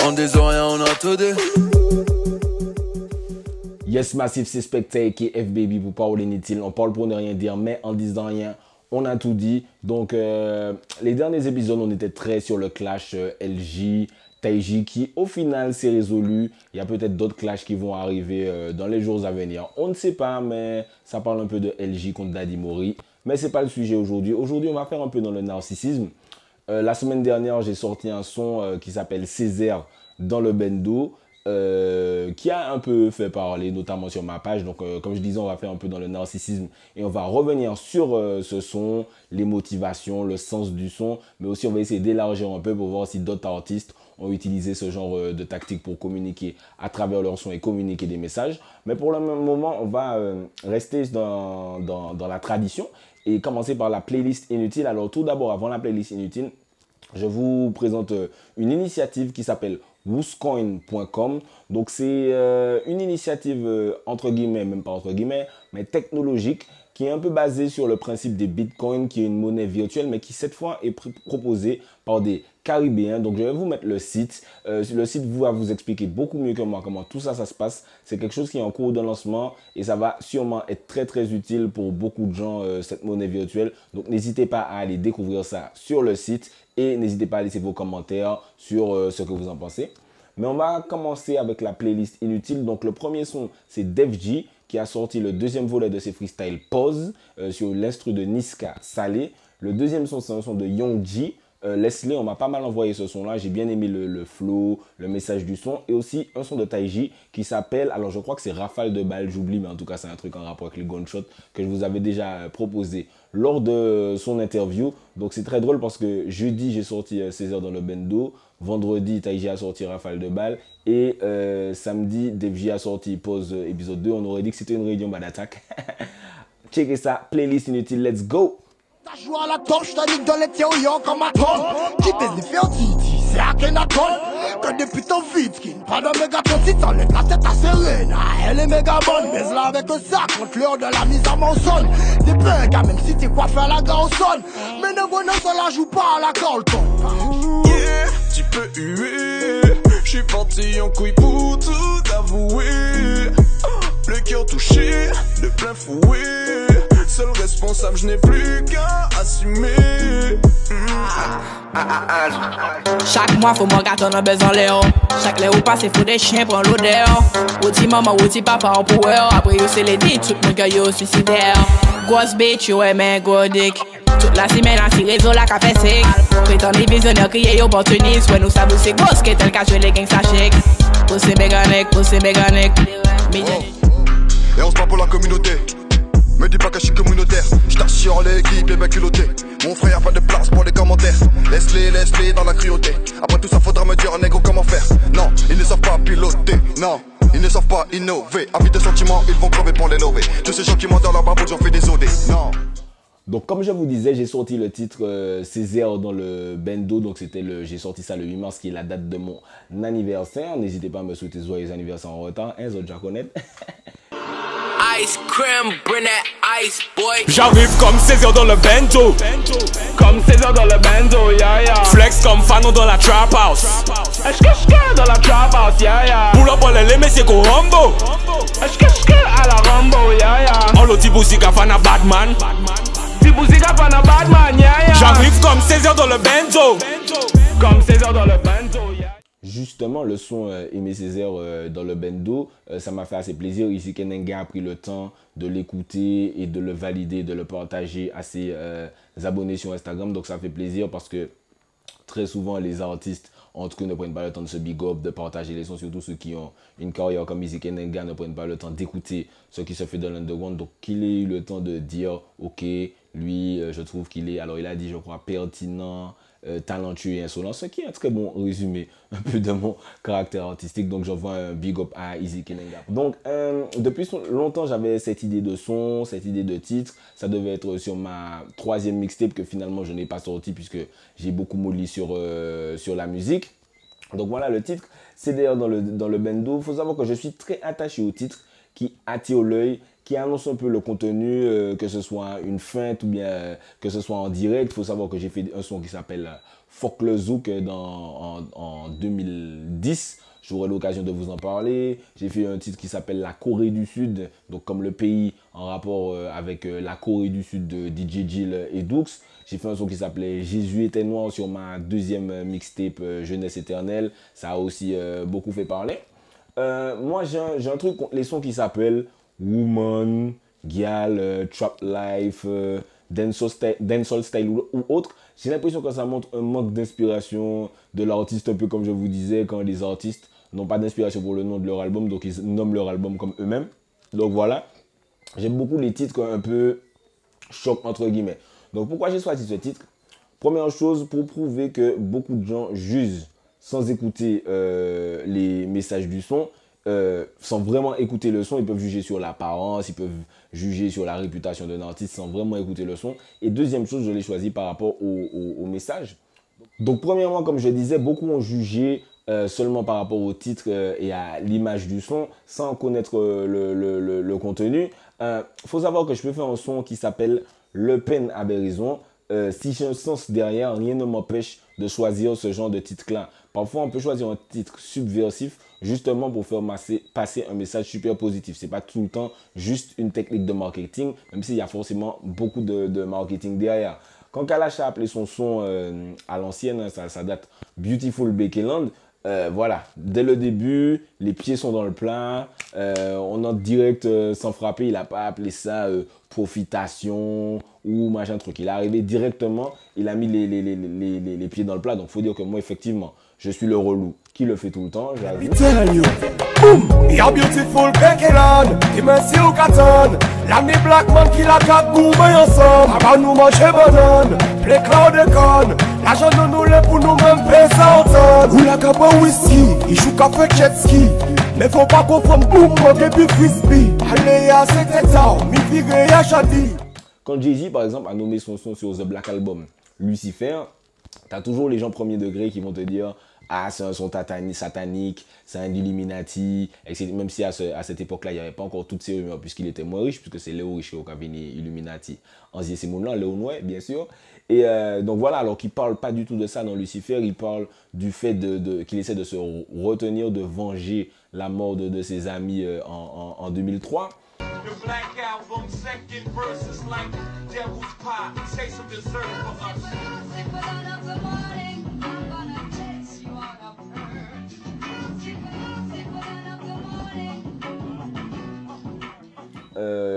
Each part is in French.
On des oreilles, on a tout dit. Yes, Massive, c'est Spectre qui est FBB pour parler inutile. On parle pour ne rien dire, mais en disant rien, on a tout dit. Donc, les derniers épisodes, on était très sur le clash LG, Taiji, qui au final s'est résolu. Il y a peut-être d'autres clashs qui vont arriver dans les jours à venir. On ne sait pas, mais ça parle un peu de LG contre Daddy Mori. Mais ce n'est pas le sujet aujourd'hui. Aujourd'hui, on va faire un peu dans le narcissisme. La semaine dernière, j'ai sorti un son qui s'appelle Césaire dans le bendo. Qui a un peu fait parler, notamment sur ma page. Donc, comme je disais, on va faire un peu dans le narcissisme et on va revenir sur ce son, les motivations, le sens du son, mais aussi on va essayer d'élargir un peu pour voir si d'autres artistes ont utilisé ce genre de tactique pour communiquer à travers leur son et communiquer des messages. Mais pour le même moment, on va rester dans la tradition et commencer par la playlist inutile. Alors, tout d'abord, avant la playlist inutile, je vous présente une initiative qui s'appelle wooscoin.com. Donc c'est une initiative entre guillemets, même pas entre guillemets, mais technologique qui est un peu basée sur le principe des bitcoins, qui est une monnaie virtuelle, mais qui cette fois est proposée par des Caribéens. Donc je vais vous mettre le site. Le site va vous expliquer beaucoup mieux que moi comment tout ça se passe. C'est quelque chose qui est en cours de lancement et ça va sûrement être très très utile pour beaucoup de gens, cette monnaie virtuelle. Donc n'hésitez pas à aller découvrir ça sur le site et n'hésitez pas à laisser vos commentaires sur ce que vous en pensez. Mais on va commencer avec la playlist inutile. Donc le premier son, c'est Def G qui a sorti le deuxième volet de ses freestyles Pause sur l'instru de Niska Salé. Le deuxième son, c'est un son de Young G. Leslie, on m'a pas mal envoyé ce son-là. J'ai bien aimé le flow, le message du son. Et aussi un son de Taiji qui s'appelle, alors je crois que c'est Rafale de balles, j'oublie, mais en tout cas c'est un truc en rapport avec les gunshots que je vous avais déjà proposé lors de son interview. Donc c'est très drôle parce que jeudi j'ai sorti Césaire dans le bendo. Vendredi, Taiji a sorti Rafale de balles. Et samedi, DFJ a sorti Pause épisode 2. On aurait dit que c'était une réunion bad attack. Checkez ça, playlist inutile, let's go! T'as joué à la torche, t'as nique dans les théories comme ma tonne. Qui t'es les faire titi, c'est à Kenaton. Que depuis ton vide skin, pas de méga ton site, enlève la tête à Serena. Elle est méga bonne, mais là avec un sac, contre l'heure de la mise à mon son. T'es punk, même si t'es coiffé à la garçonne. Mais ne venons ça la joue pas à la Carlton. Yeah, tu peux huer. J'suis parti en couille pour tout avouer. Le cœur touché, de plein fouet. Seul responsable, je n'ai plus qu'à assumer. Chaque mois, faut mon gâteau dans besoin Léo. Chaque léo passe, faut des chiens prendre l'odeur. Outi maman, outi papa en power. Après, yo, c'est les dits, tout le monde yo suicidaire. Grosse bitch, yo, aimé, gros dick. Toute la semaine, à 6 réseaux, la café sec. Prétendez visionnaire, crier opportuniste. Ouais, nous savons, c'est grosse, qui est tel cas, je les gangs, ça chèque. Poussez méganique, Et on se bat pour la communauté. Me dis pas que je suis communautaire. J't'assure l'équipe est bien culottée. Mon frère, pas de place pour les commentaires. Laisse-les dans la cruauté. Après tout ça, faudra me dire, négro, comment faire. Non, ils ne savent pas piloter. Non, ils ne savent pas innover. Avis de sentiments, ils vont crever pour les lever. Tous ces gens qui montent dans la babouche, j'en fais des OD. Non. Donc comme je vous disais, j'ai sorti le titre Césaire dans le bendo. Donc j'ai sorti ça le 8 mars qui est la date de mon anniversaire. N'hésitez pas à me souhaiter joyeux anniversaire en retard, hein, autres déjà connaissent. Ice cream, bring that ice, boy. J'arrive comme Césaire dans le bento. Comme Césaire dans le bendo, yeah yeah. Flex comme Fano dans la trap house. Est-ce dans la trap house, yeah yeah. Pull up on les messieurs qu'on Rambo. Est-ce à la Rambo, yeah yeah. On l'autre bousika fan à Batman. J'arrive comme Césaire dans le bento. Comme Césaire dans le bento, yeah. Justement, le son Aimé Césaire dans le bendo, ça m'a fait assez plaisir. Ici, Kenenga a pris le temps de l'écouter et de le valider, de le partager à ses abonnés sur Instagram. Donc ça fait plaisir parce que très souvent, les artistes entre eux ne prennent pas le temps de se big up, de partager les sons, surtout ceux qui ont une carrière comme Easy Kenenga ne prennent pas le temps d'écouter ce qui se fait dans l'underground. Donc qu'il ait eu le temps de dire, ok, lui, je trouve qu'il est, alors il a dit, je crois, pertinent, talentueux et insolent, ce qui est un très bon résumé un peu de mon caractère artistique. Donc j'envoie un big up à Easy Kenenga. Donc depuis longtemps j'avais cette idée de son, cette idée de titre. Ça devait être sur ma 3e mixtape que finalement je n'ai pas sorti puisque j'ai beaucoup molli sur la musique. Donc voilà le titre, c'est d'ailleurs dans le bendo. Il faut savoir que je suis très attaché au titre qui attire l'œil, qui annonce un peu le contenu, que ce soit une feinte ou bien que ce soit en direct. Il faut savoir que j'ai fait un son qui s'appelle Fuck le Zouk en 2010. J'aurai l'occasion de vous en parler. J'ai fait un titre qui s'appelle La Corée du Sud, donc comme le pays en rapport avec la Corée du Sud de DJ Jill et Dux. J'ai fait un son qui s'appelait Jésus était noir sur ma deuxième mixtape Jeunesse éternelle. Ça a aussi beaucoup fait parler. Moi, j'ai un truc contre les sons qui s'appellent Woman, Gyal, Trap Life, Dancehall Style ou autre. J'ai l'impression que ça montre un manque d'inspiration de l'artiste, un peu comme je vous disais, quand les artistes n'ont pas d'inspiration pour le nom de leur album, donc ils nomment leur album comme eux-mêmes. Donc voilà, j'aime beaucoup les titres un peu choc entre guillemets. Donc pourquoi j'ai choisi ce titre? Première chose, pour prouver que beaucoup de gens jugent sans écouter les messages du son, sans vraiment écouter le son. Ils peuvent juger sur l'apparence, ils peuvent juger sur la réputation d'un artiste sans vraiment écouter le son. Et deuxième chose, je l'ai choisi par rapport au message. Donc premièrement, comme je disais, beaucoup ont jugé seulement par rapport au titre et à l'image du son, sans connaître le contenu. Faut savoir que je peux faire un son qui s'appelle Le Pen avait raison. Si j'ai un sens derrière, rien ne m'empêche de choisir ce genre de titre-là. Parfois, on peut choisir un titre subversif justement pour faire passer un message super positif. Ce n'est pas tout le temps juste une technique de marketing, même s'il y a forcément beaucoup de marketing derrière. Quand Kalash a appelé son son à l'ancienne, ça date Beautiful Bekeland. Voilà, dès le début, les pieds sont dans le plat, on entre direct sans frapper, il n'a pas appelé ça profitation ou machin truc. Il est arrivé directement, il a mis les pieds dans le plat. Donc il faut dire que moi effectivement, je suis le relou qui le fait tout le temps, j'avoue. Boom, you're beautiful, Bekeland. Dimension ou Katon. L'année Black Man qui la cap gourmet ensemble. Avant nous manger banane, play cloud de con. L'argent de nous l'est pour nous-mêmes présenter. Ou la cap whisky, il joue café jet ski. Mais faut pas confondre boom, et puis frisbee. Allez, à cet état, mi viré à Chadi. Quand Jay-Z, par exemple, a nommé son son sur The Black Album Lucifer, t'as toujours les gens premier degré qui vont te dire « Ah, c'est un son satanique, c'est un Illuminati. » Même si à cette époque-là, il n'y avait pas encore toutes ces rumeurs puisqu'il était moins riche, puisque c'est Léo Richeau qui a venu Illuminati. En ces mots-là, Léo Noé, bien sûr. Et donc voilà, alors qu'il ne parle pas du tout de ça dans Lucifer, il parle du fait qu'il essaie de se retenir, de venger la mort de ses amis en 2003. The Black Album, second verse is like devil's pie. Say some dessert for us.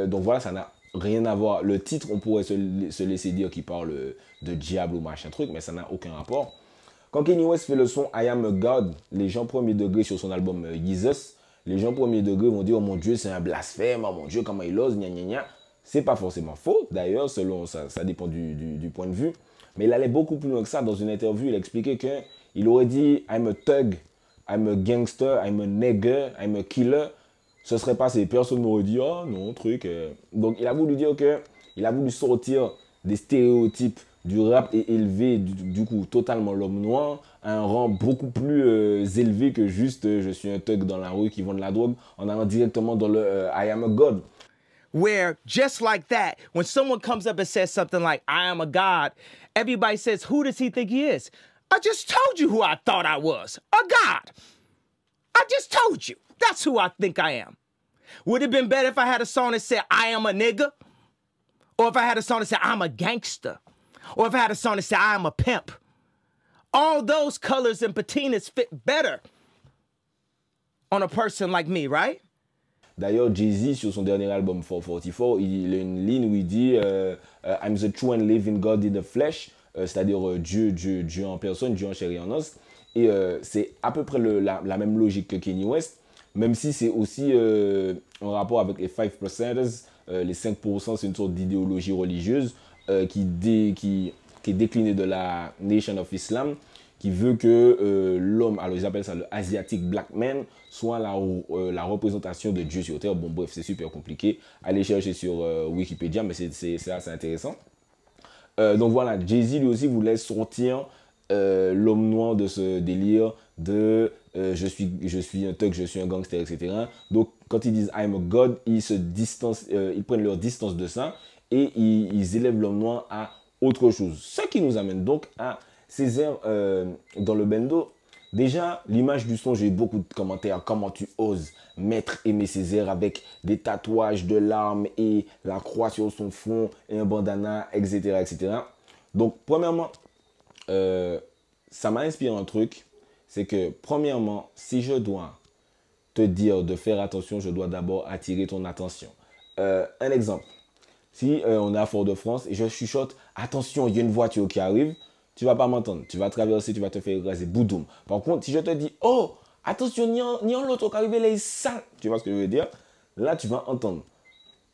Donc voilà, ça n'a rien à voir. Le titre, on pourrait se laisser dire qu'il parle de diable ou machin truc, mais ça n'a aucun rapport. Quand Kanye West fait le son I Am a God, les gens premier degré sur son album Jesus, les gens premier degré vont dire « Oh mon Dieu, c'est un blasphème, oh mon Dieu, comment il ose, gna gna gna ». C'est pas forcément faux, d'ailleurs, selon ça dépend du point de vue. Mais il allait beaucoup plus loin que ça. Dans une interview, il expliquait qu'il aurait dit « I'm a thug, I'm a gangster, I'm a nigger, I'm a killer ». Ce serait passé, personne n'aurait dit « Oh non, truc ». Donc il a voulu dire qu'il a voulu sortir des stéréotypes du rap et élever du coup totalement l'homme noir à un rang beaucoup plus élevé que juste je suis un thug dans la rue qui vend de la drogue, en allant directement dans le I am a God. Where just like that, when someone comes up and says something like I am a God, everybody says, who does he think he is? I just told you who I thought I was, a God. I just told you, that's who I think I am. Would it have been better if I had a song that said I am a nigga? Or if I had a song that said I'm a gangster? Or if I had a song that said I am a pimp? All those colors and patinas fit better on a person like me, right? D'ailleurs, Jay-Z, sur son dernier album 444, il a une ligne où il dit I'm the true and living God in the flesh, c'est-à-dire Dieu en personne, Dieu en chair et en os. Et c'est à peu près la même logique que Kanye West, même si c'est aussi en rapport avec les 5%, les 5%, c'est une sorte d'idéologie religieuse qui est déclinée de la Nation of Islam, qui veut que l'homme, alors ils appellent ça le Asiatic Black Man, soit la représentation de Dieu sur Terre. Bon bref, c'est super compliqué. Allez chercher sur Wikipédia, mais c'est assez intéressant. Donc voilà, Jay-Z lui aussi voulait sortir l'homme noir de ce délire de je suis un thug, je suis un gangster, etc. Donc, quand ils disent I'm a God, ils prennent leur distance de ça et ils élèvent l'homme noir à autre chose. Ce qui nous amène donc à ces airs dans le bendo. Déjà, l'image du son, j'ai eu beaucoup de commentaires. Comment tu oses mettre Aimé Césaire avec des tatouages de larmes et la croix sur son front et un bandana, etc. etc. Donc, premièrement, ça m'a inspiré un truc. C'est que, premièrement, si je dois te dire de faire attention, je dois d'abord attirer ton attention. Un exemple. Si on est à Fort-de-France et je chuchote, attention, il y a une voiture qui arrive, tu ne vas pas m'entendre. Tu vas traverser, tu vas te faire écraser. Boudoum. Par contre, si je te dis, oh, attention, il y a l'autre qui arrive, là, il sale. Tu vois ce que je veux dire? Là, tu vas entendre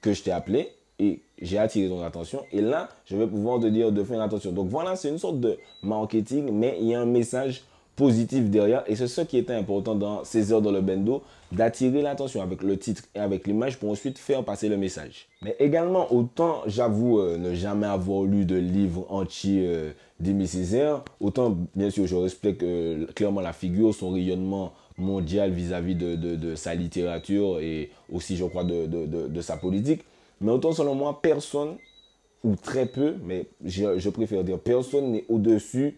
que je t'ai appelé et j'ai attiré ton attention. Et là, je vais pouvoir te dire de faire attention. Donc voilà, c'est une sorte de marketing, mais il y a un message positif derrière. Et c'est ce qui était important dans ces heures dans le bendo, d'attirer l'attention avec le titre et avec l'image pour ensuite faire passer le message. Mais également, autant j'avoue ne jamais avoir lu de livre entier d'Aimé Césaire, autant bien sûr je respecte clairement la figure, son rayonnement mondial vis-à-vis de sa littérature et aussi je crois de sa politique. Mais autant selon moi, personne, ou très peu, mais je préfère dire personne n'est au-dessus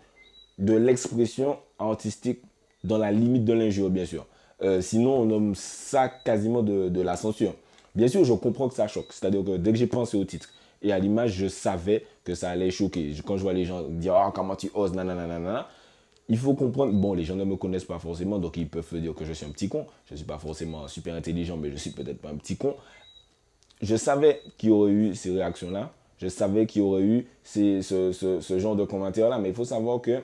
de l'expression artistique dans la limite de l'injure, bien sûr. Sinon, on nomme ça quasiment de la censure. Bien sûr, je comprends que ça choque. C'est-à-dire que dès que j'ai pensé au titre et à l'image, je savais que ça allait choquer. Quand je vois les gens dire « Ah, comment tu oses, nanana », il faut comprendre, bon, les gens ne me connaissent pas forcément, donc ils peuvent dire que je suis un petit con. Je ne suis pas forcément super intelligent, mais je ne suis peut-être pas un petit con. Je savais qu'il y aurait eu ces réactions-là. Je savais qu'il y aurait eu ce genre de commentaires-là. Mais il faut savoir que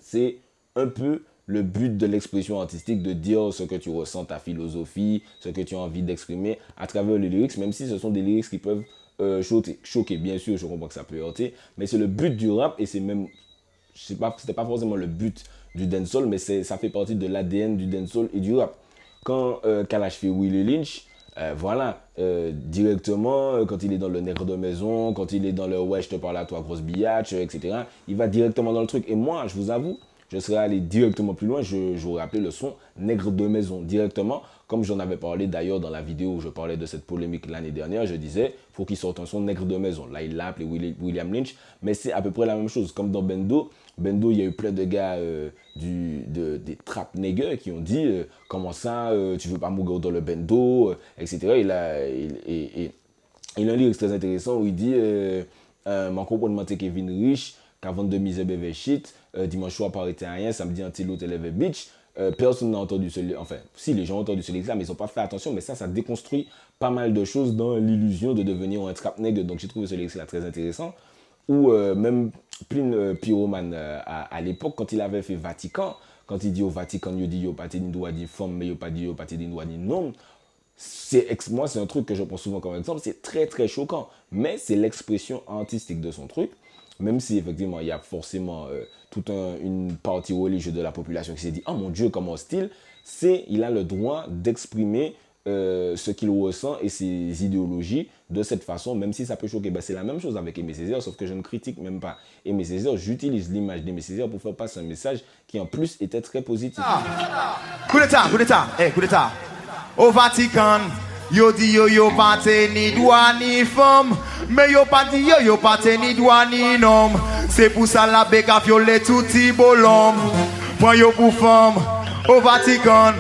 c'est un peu le but de l'expression artistique, de dire ce que tu ressens, ta philosophie, ce que tu as envie d'exprimer à travers les lyrics, même si ce sont des lyrics qui peuvent choquer. Bien sûr, je comprends que ça peut heurter, mais c'est le but du rap et c'est même, c'était pas forcément le but du dancehall, mais ça fait partie de l'ADN du dancehall et du rap. Quand Kalash fait Willie Lynch, voilà, directement, quand il est dans le nègre de maison, quand il est dans le ouais, je te parle à toi, grosse biatch, etc., il va directement dans le truc. Et moi, je vous avoue, je serais allé directement plus loin, j'aurais appelé le son nègre de maison directement, comme j'en avais parlé d'ailleurs dans la vidéo où je parlais de cette polémique l'année dernière, je disais, faut qu'il sorte un son nègre de maison. Là, il l'a appelé William Lynch, mais c'est à peu près la même chose, comme dans Bendo. Bendo, il y a eu plein de gars des trap niggas qui ont dit comment ça, tu veux pas mourir dans le Bendo, etc. Il a un lyrique très intéressant où il dit mon comportement c'est Kevin Rich, qu'avant de miser bébé shit, dimanche soir par été rien, samedi anti-l'autre élève bitch. Personne n'a entendu ce lyrique, enfin, si les gens ont entendu ce lyrique-là, mais ils n'ont pas fait attention, mais ça déconstruit pas mal de choses dans l'illusion de devenir un trap nigga. Donc j'ai trouvé ce lyrique-là très intéressant. Ou même Pline Pyroman à l'époque, quand il avait fait Vatican, quand il dit au Vatican, il dit yo pas ni droit ni femme, mais yo pas dit yo pas ni droit ni nom. Moi, c'est un truc que je prends souvent comme exemple, c'est très très choquant, mais c'est l'expression artistique de son truc, même si effectivement il y a forcément toute une partie religieuse de la population qui s'est dit « Oh mon Dieu, comment hostile !» il a le droit d'exprimer ce qu'il ressent et ses idéologies de cette façon, même si ça peut choquer. C'est la même chose avec Aimé Césaire, sauf que je ne critique même pas Aimé Césaire, j'utilise l'image d'Aimé Césaire pour faire passer un message qui en plus était très positif. Coup d'état. Au Vatican, yo dit yo pas ni droit ni femme, mais yo pas dit yo pas ni droit ni nom. C'est pour ça la bec a violé tout petit bolom. Prends yo pour femme au Vatican.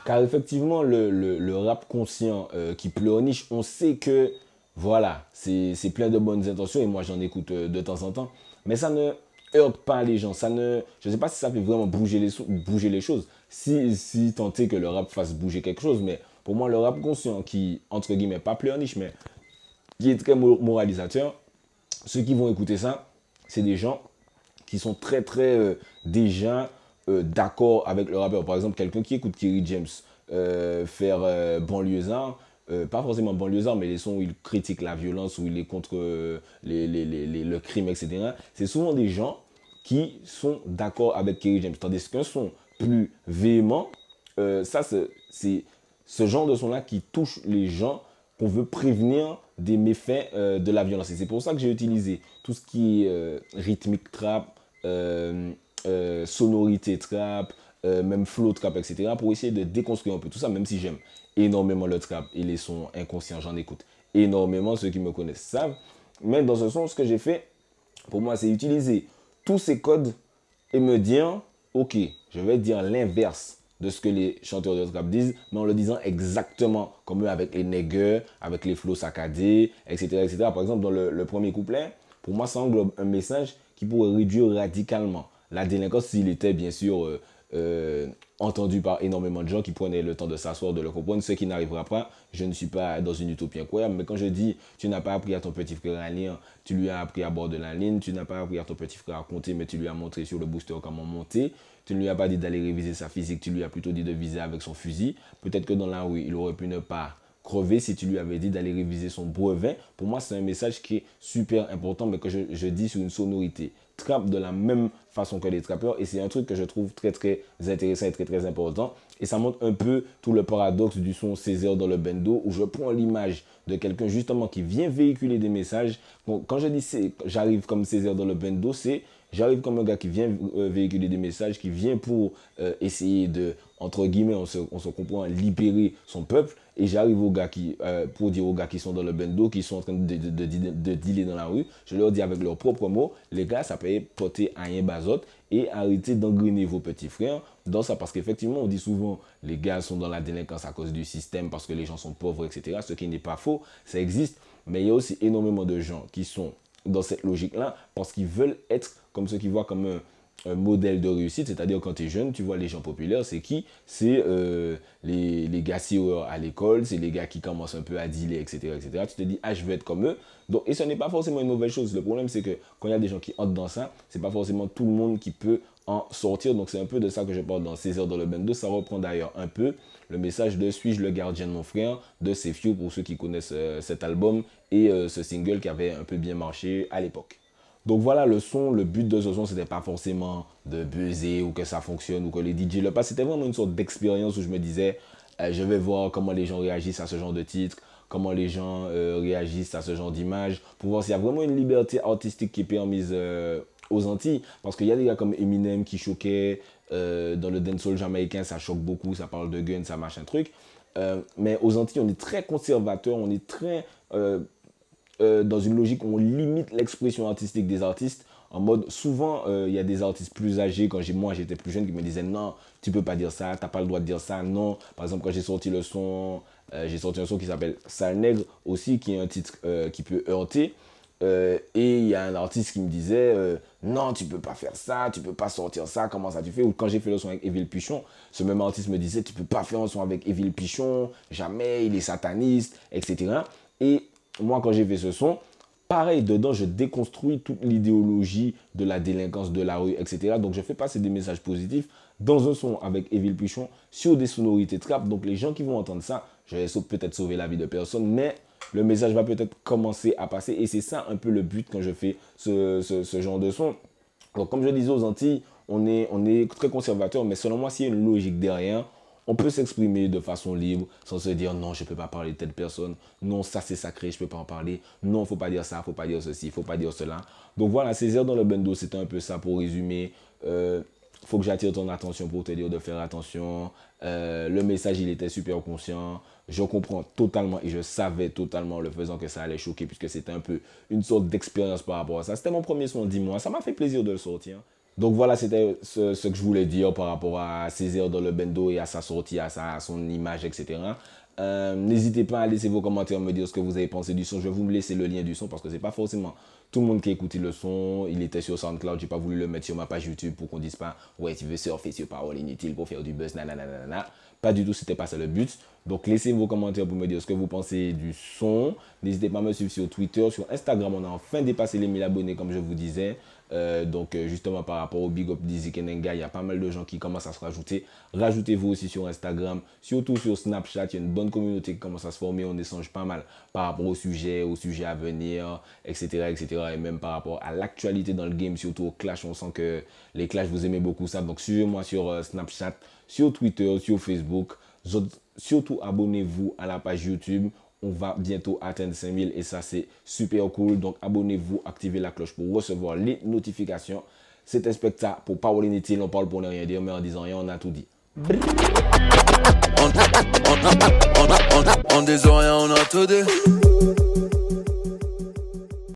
Car effectivement, le rap conscient qui pleurniche, on sait que voilà, c'est plein de bonnes intentions et moi j'en écoute de temps en temps, mais ça ne heurte pas les gens. Je ne sais pas si ça fait vraiment bouger les choses. Si tant est que le rap fasse bouger quelque chose, mais pour moi, le rap conscient qui, entre guillemets, pas pleurniche, mais qui est très moralisateur, ceux qui vont écouter ça, c'est des gens qui sont très, très déjà d'accord avec le rappeur. Par exemple, quelqu'un qui écoute Kerry James faire Banlieusard, pas forcément Banlieusard, mais les sons où il critique la violence, où il est contre le crime, etc. C'est souvent des gens qui sont d'accord avec Kerry James. Tandis qu'un son plus véhément, c'est ce genre de son-là qui touche les gens, qu'on veut prévenir des méfaits de la violence. Et c'est pour ça que j'ai utilisé tout ce qui est rythmique trap, sonorité trap, même flow trap, etc. pour essayer de déconstruire un peu tout ça, même si j'aime énormément le trap et les sons inconscients, j'en écoute énormément, ceux qui me connaissent savent. Mais dans ce son, ce que j'ai fait, pour moi, c'est utiliser tous ces codes et me dire, ok, je vais dire l'inverse de ce que les chanteurs de trap disent, mais en le disant exactement comme eux, avec les nègres, avec les flows saccadés, etc., etc. Par exemple, dans le premier couplet, pour moi, ça englobe un message qui pourrait réduire radicalement la délinquance s'il était, bien sûr, entendu par énormément de gens qui prenaient le temps de s'asseoir, de le comprendre. Ce qui n'arrivera pas, je ne suis pas dans une utopie incroyable, mais quand je dis tu n'as pas appris à ton petit frère à lire, tu lui as appris à bord de la ligne, tu n'as pas appris à ton petit frère à compter, mais tu lui as montré sur le booster comment monter, tu ne lui as pas dit d'aller réviser sa physique, tu lui as plutôt dit de viser avec son fusil. Peut-être que dans la rue, il aurait pu ne pas crever si tu lui avais dit d'aller réviser son brevet. Pour moi, c'est un message qui est super important, mais que je dis sur une sonorité trap de la même façon que les trappeurs, et c'est un truc que je trouve très très intéressant et très très important, et ça montre un peu tout le paradoxe du son Césaire dans le bendo, où je prends l'image de quelqu'un justement qui vient véhiculer des messages. Bon, quand je dis j'arrive comme Césaire dans le bendo, c'est j'arrive comme un gars qui vient véhiculer des messages, qui vient pour essayer de, entre guillemets, on se comprend, libérer son peuple. Et j'arrive aux gars pour dire aux gars qui sont dans le bendo, qui sont en train de dealer dans la rue, je leur dis avec leurs propres mots, les gars, ça peut porter à rien bazote et arrêtez d'engrainer vos petits frères dans ça. Parce qu'effectivement, on dit souvent, les gars sont dans la délinquance à cause du système, parce que les gens sont pauvres, etc. Ce qui n'est pas faux, ça existe. Mais il y a aussi énormément de gens qui sont dans cette logique-là, parce qu'ils veulent être comme ceux qui voient comme un modèle de réussite, c'est-à-dire quand tu es jeune, tu vois les gens populaires, c'est qui? C'est les gars CEO à l'école, c'est les gars qui commencent un peu à dealer, etc., etc. Tu te dis, ah, je veux être comme eux. Donc, et ce n'est pas forcément une mauvaise chose. Le problème, c'est que quand il y a des gens qui entrent dans ça, c'est pas forcément tout le monde qui peut en sortir. Donc, c'est un peu de ça que je parle dans Césaire dans le bendo. Ça reprend d'ailleurs un peu le message de Suis-je le gardien de mon frère de Cefio, pour ceux qui connaissent cet album et ce single qui avait un peu bien marché à l'époque. Donc voilà le son, le but de ce son, c'était pas forcément de buzzer ou que ça fonctionne ou que les DJ le passent. C'était vraiment une sorte d'expérience où je me disais, je vais voir comment les gens réagissent à ce genre de titre, comment les gens réagissent à ce genre d'image, pour voir s'il y a vraiment une liberté artistique qui est permise aux Antilles. Parce qu'il y a des gars comme Eminem qui choquaient, dans le dancehall jamaïcain, ça choque beaucoup, ça parle de guns, ça machin truc. Mais aux Antilles, on est très conservateur, on est très... dans une logique où on limite l'expression artistique des artistes, en mode, souvent, il y a des artistes plus âgés, quand moi j'étais plus jeune, qui me disaient, non, tu peux pas dire ça, t'as pas le droit de dire ça, non. Par exemple, quand j'ai sorti le son, j'ai sorti un son qui s'appelle Sale Nègre aussi, qui est un titre qui peut heurter. Et il y a un artiste qui me disait, non, tu peux pas faire ça, tu peux pas sortir ça, comment ça tu fais? Ou quand j'ai fait le son avec Evil Pichon, ce même artiste me disait, tu peux pas faire un son avec Evil Pichon, jamais, il est sataniste, etc. Et moi, quand j'ai fait ce son, pareil, dedans, je déconstruis toute l'idéologie de la délinquance de la rue, etc. Donc, je fais passer des messages positifs dans un son avec Evil Pichon sur des sonorités trap. Donc, les gens qui vont entendre ça, je vais peut-être sauver la vie de personne, mais le message va peut-être commencer à passer. Et c'est ça un peu le but quand je fais ce genre de son. Donc, comme je disais aux Antilles, on est très conservateur, mais selon moi, s'il y a une logique derrière, on peut s'exprimer de façon libre, sans se dire non, je ne peux pas parler de telle personne, non, ça c'est sacré, je ne peux pas en parler, non, il ne faut pas dire ça, il ne faut pas dire ceci, il ne faut pas dire cela. Donc voilà, Césaire dans le bendo, c'était un peu ça pour résumer. Faut que j'attire ton attention pour te dire de faire attention. Le message, il était super conscient. Je comprends totalement et je savais totalement le faisant que ça allait choquer, puisque c'était un peu une sorte d'expérience par rapport à ça. C'était mon premier son 10 mois, ça m'a fait plaisir de le sortir. Donc voilà, c'était ce que je voulais dire par rapport à Césaire dans le bendo et à sa sortie, à son image, etc. N'hésitez pas à laisser vos commentaires, me dire ce que vous avez pensé du son. Je vais vous laisser le lien du son parce que c'est pas forcément tout le monde qui a écouté le son. Il était sur SoundCloud, j'ai pas voulu le mettre sur ma page YouTube pour qu'on dise pas ouais, tu veux surfer sur parole inutile pour faire du buzz, nanana. Pas du tout, c'était pas ça le but. Donc laissez vos commentaires pour me dire ce que vous pensez du son. N'hésitez pas à me suivre sur Twitter, sur Instagram. On a enfin dépassé les 1000 abonnés comme je vous disais. Donc justement par rapport au Big Up Dizzy Kenenga, il y a pas mal de gens qui commencent à se rajouter. Rajoutez-vous aussi sur Instagram, surtout sur Snapchat. Il y a une bonne communauté qui commence à se former. On échange pas mal par rapport au sujet à venir, etc., etc. Et même par rapport à l'actualité dans le game, surtout au clash. On sent que les clashs, vous aimez beaucoup ça. Donc suivez-moi sur Snapchat, sur Twitter, sur Facebook. Surtout abonnez-vous à la page YouTube. On va bientôt atteindre 5000 et ça c'est super cool. Donc abonnez-vous, activez la cloche pour recevoir les notifications. C'était Specta pour Parole Inutile. On parle pour ne rien dire, mais en disant rien, on a tout dit. On disant rien, on a tout dit.